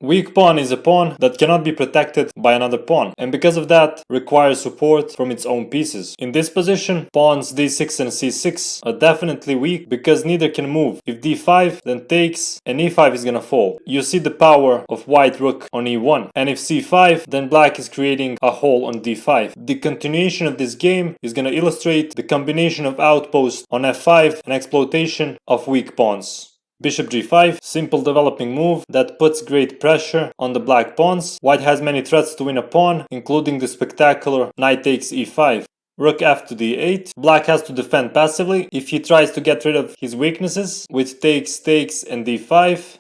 Weak pawn is a pawn that cannot be protected by another pawn, and because of that requires support from its own pieces. In this position, pawns d6 and c6 are definitely weak because neither can move. If d5 then takes, and e5 is gonna fall. You see the power of white rook on e1, and if c5 then black is creating a hole on d5. The continuation of this game is gonna illustrate the combination of outposts on f5 and exploitation of weak pawns. Bishop g5, simple developing move that puts great pressure on the black pawns. White has many threats to win a pawn, including the spectacular knight takes e5. Rook f to d8. Black has to defend passively if he tries to get rid of his weaknesses with takes, takes and d5.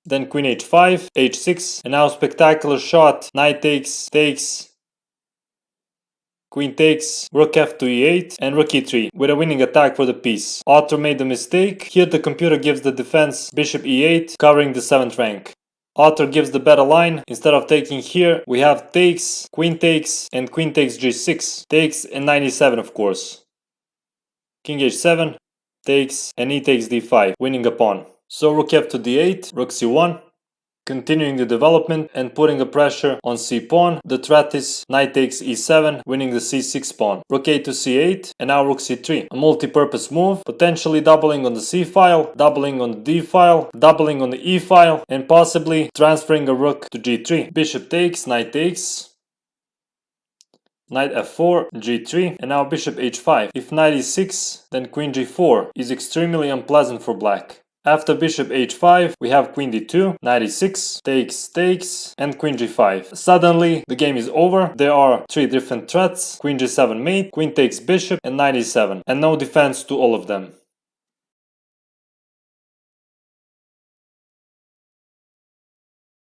Then queen h5, h6, and now spectacular shot, knight takes, takes, queen takes, rook f to e8, and rook e3, with a winning attack for the piece. Author made a mistake. Here the computer gives the defense bishop e8, covering the 7th rank. Author gives the better line. Instead of taking here, we have takes, and queen takes g6. Takes and knight e7 of course. King h7, takes, and e takes d5, winning a pawn. So rook f to d8, rook c1. Continuing the development and putting a pressure on c-pawn, the threat is knight takes e7, winning the c6 pawn. Rook a to c8, and now rook c3. A multi-purpose move, potentially doubling on the c-file, doubling on the d-file, doubling on the e-file, and possibly transferring a rook to g3. Bishop takes, knight f4, g3, and now bishop h5. If knight e6, then queen g4 is extremely unpleasant for black. After bishop h5, we have queen d2, knight e6, takes, takes, and queen g5. Suddenly, the game is over. There are 3 different threats, queen g7 mate, queen takes bishop, and knight e7, and no defense to all of them.